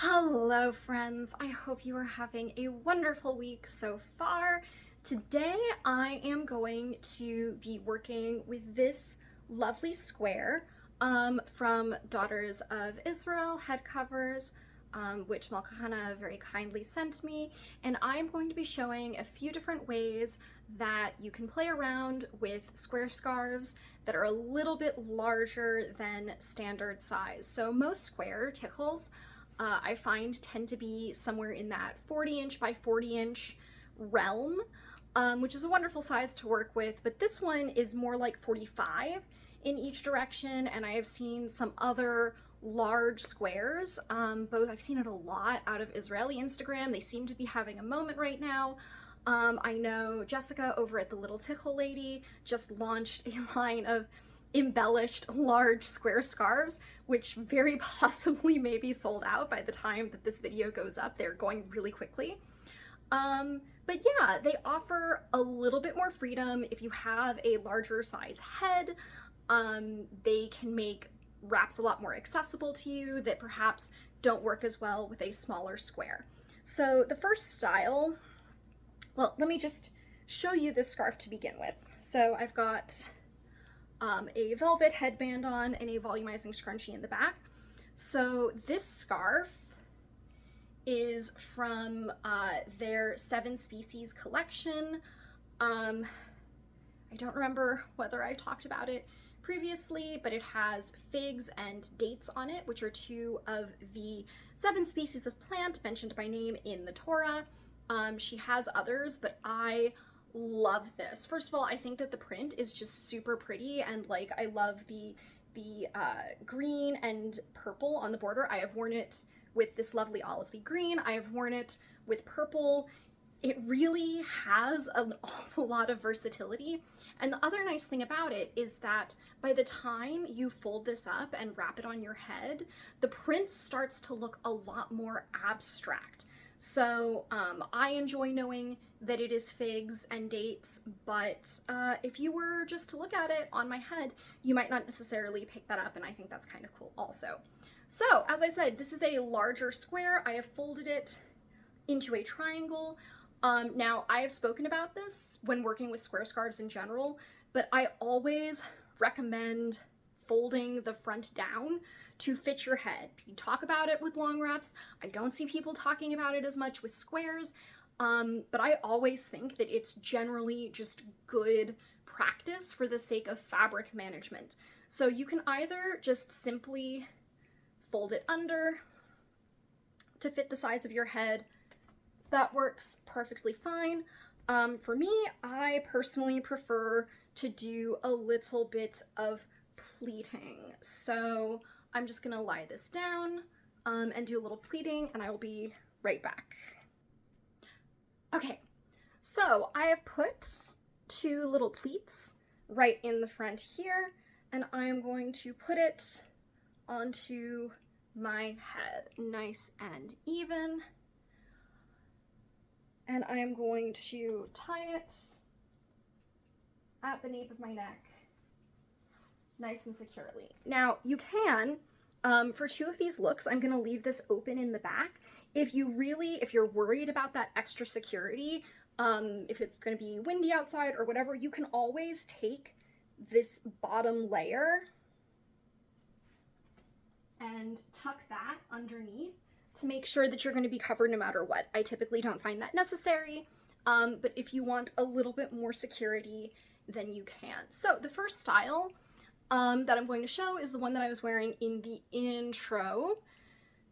Hello, friends. I hope you are having a wonderful week so far. Today, I am going to be working with this lovely square from Daughters of Israel head covers, which Malkahana very kindly sent me. And I'm going to be showing a few different ways that you can play around with square scarves that are a little bit larger than standard size. So most square tickles I find tend to be somewhere in that 40-inch by 40-inch realm, which is a wonderful size to work with, but this one is more like 45 in each direction, and I have seen some other large squares. Both I've seen it a lot out of Israeli Instagram. They seem to be having a moment right now. I know Jessica over at the Little Tickle Lady just launched a line of embellished large square scarves, which very possibly may be sold out by the time that this video goes up. They're going really quickly. But yeah, they offer a little bit more freedom. If you have a larger size head, they can make wraps a lot more accessible to you that perhaps don't work as well with a smaller square. So the first style, well, let me just show you this scarf to begin with. So I've got a velvet headband on and a volumizing scrunchie in the back. So this scarf is from their 7 Species collection. I don't remember whether I talked about it previously, but it has figs and dates on it, which are 2 of the 7 species of plant mentioned by name in the Torah. She has others, but I love this. First of all, I think that the print is just super pretty, and like I love the green and purple on the border. I have worn it with this lovely olivey green. I have worn it with purple. It really has an awful lot of versatility. And the other nice thing about it is that by the time you fold this up and wrap it on your head, the print starts to look a lot more abstract. So I enjoy knowing that it is figs and dates, but if you were just to look at it on my head, you might not necessarily pick that up, and I think that's kind of cool also. So, as I said, this is a larger square. I have folded it into a triangle. Now, I have spoken about this when working with square scarves in general, but I always recommend folding the front down to fit your head. You talk about it with long wraps. I don't see people talking about it as much with squares, but I always think that it's generally just good practice for the sake of fabric management. So you can either just simply fold it under to fit the size of your head. That works perfectly fine. For me, I personally prefer to do a little bit of pleating. So I'm just gonna lie this down and do a little pleating, and I will be right back. Okay, so I have put 2 little pleats right in the front here, and I am going to put it onto my head nice and even. And I am going to tie it at the nape of my neck nice and securely. Now you can, for 2 of these looks, I'm gonna leave this open in the back. If you're worried about that extra security, if it's gonna be windy outside or whatever, you can always take this bottom layer and tuck that underneath to make sure that you're going to be covered no matter what. I typically don't find that necessary, but if you want a little bit more security, then you can. So the first style that I'm going to show is the one that I was wearing in the intro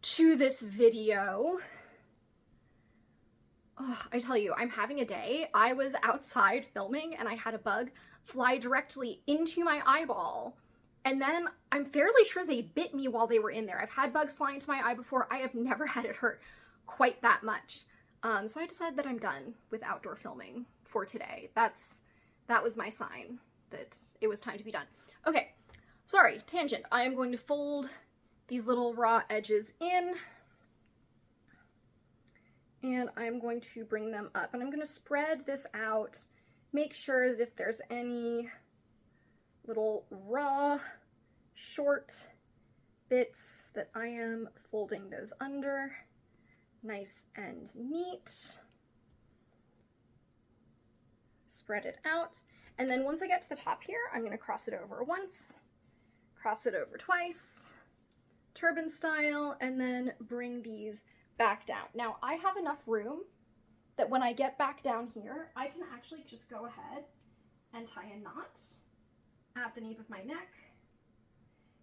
to this video. Oh, I tell you, I'm having a day. I was outside filming and I had a bug fly directly into my eyeball. And then I'm fairly sure they bit me while they were in there. I've had bugs fly into my eye before. I have never had it hurt quite that much. So I decided that I'm done with outdoor filming for today. That was my sign that it was time to be done. Okay, sorry, tangent. I am going to fold these little raw edges in, and I'm going to bring them up, and I'm going to spread this out. Make sure that if there's any little raw, short bits that I am folding those under, nice and neat. Spread it out, and then once I get to the top here, I'm going to cross it over once, cross it over twice, turban style, and then bring these back down. Now I have enough room that when I get back down here, I can actually just go ahead and tie a knot at the nape of my neck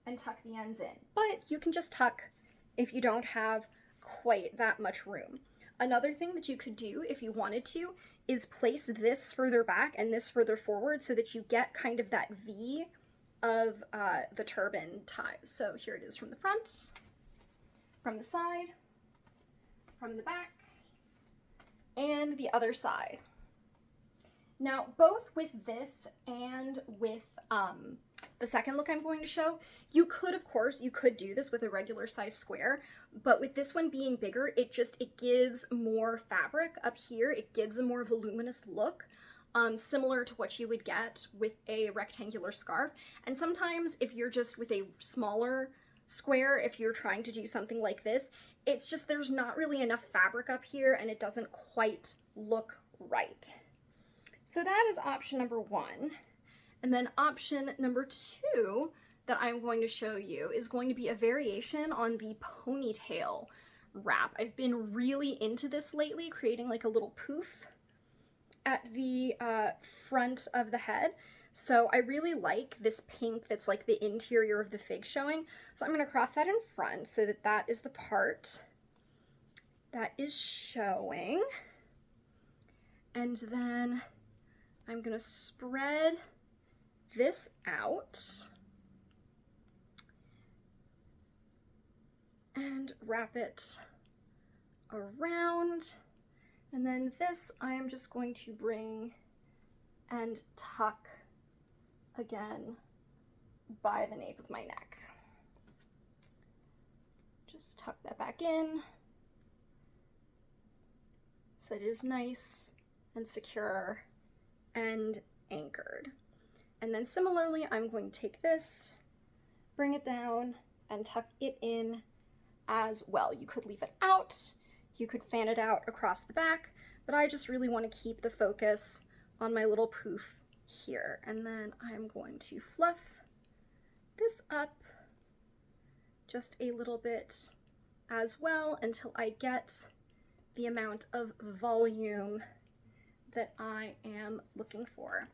and tuck the ends in. But you can just tuck if you don't have quite that much room. Another thing that you could do if you wanted to is place this further back and this further forward so that you get kind of that V of the turban ties. So here it is from the front, from the side, from the back, and the other side. Now, both with this and with the second look I'm going to show, you could, of course, you could do this with a regular size square, but with this one being bigger, it gives more fabric up here. It gives a more voluminous look, similar to what you would get with a rectangular scarf. And sometimes if you're just with a smaller square, if you're trying to do something like this, it's just there's not really enough fabric up here and it doesn't quite look right. So that is option number one. And then option number two that I'm going to show you is going to be a variation on the ponytail wrap. I've been really into this lately, creating like a little poof at the front of the head. So I really like this pink that's like the interior of the fig showing. So I'm going to cross that in front so that that is the part that is showing. And then I'm going to spread this out and wrap it around. And then this I am just going to bring and tuck again by the nape of my neck. Just tuck that back in so it is nice and secure and anchored. And then similarly, I'm going to take this, bring it down, and tuck it in as well. You could leave it out, you could fan it out across the back, but I just really want to keep the focus on my little poof here. And then I'm going to fluff this up just a little bit as well until I get the amount of volume that I am looking for.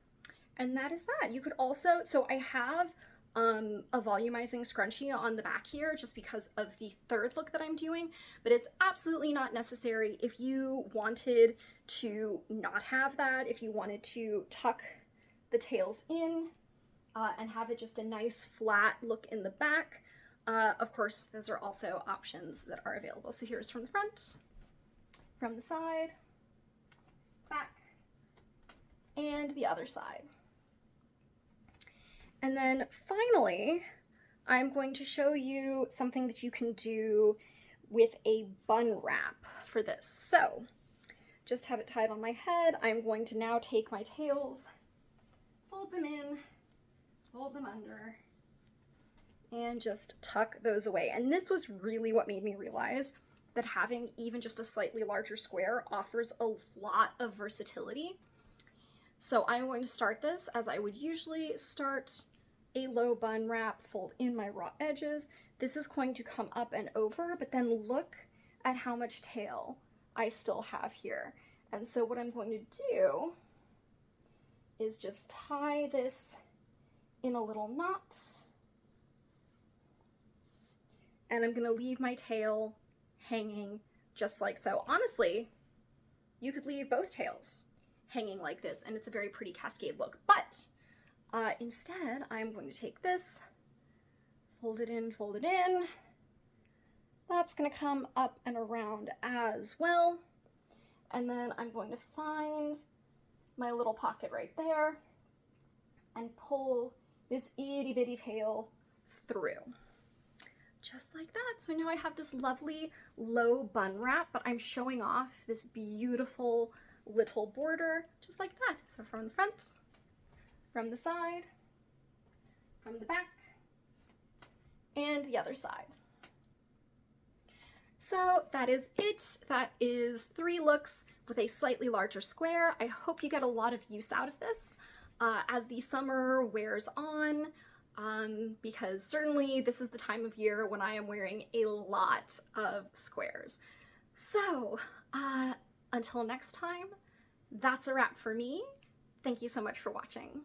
And that is that. You could also, so I have a volumizing scrunchie on the back here just because of the third look that I'm doing, but it's absolutely not necessary. If you wanted to not have that, if you wanted to tuck the tails in and have it just a nice flat look in the back, of course, those are also options that are available. So here's from the front, from the side, back, and the other side. And then finally, I'm going to show you something that you can do with a bun wrap for this. So just have it tied on my head. I'm going to now take my tails, fold them in, fold them under, and just tuck those away. And this was really what made me realize that having even just a slightly larger square offers a lot of versatility. So I'm going to start this as I would usually start a low bun wrap, fold in my raw edges. This is going to come up and over, but then look at how much tail I still have here. And so what I'm going to do is just tie this in a little knot, and I'm going to leave my tail hanging just like so. Honestly, you could leave both tails hanging like this and it's a very pretty cascade look, but instead I'm going to take this, fold it in, that's going to come up and around as well, and then I'm going to find my little pocket right there and pull this itty bitty tail through. Just like that. So now I have this lovely low bun wrap, but I'm showing off this beautiful little border, just like that. So from the front, from the side, from the back, and the other side. So that is it. That is 3 looks with a slightly larger square. I hope you get a lot of use out of this as the summer wears on, because certainly this is the time of year when I am wearing a lot of squares. So until next time, that's a wrap for me. Thank you so much for watching.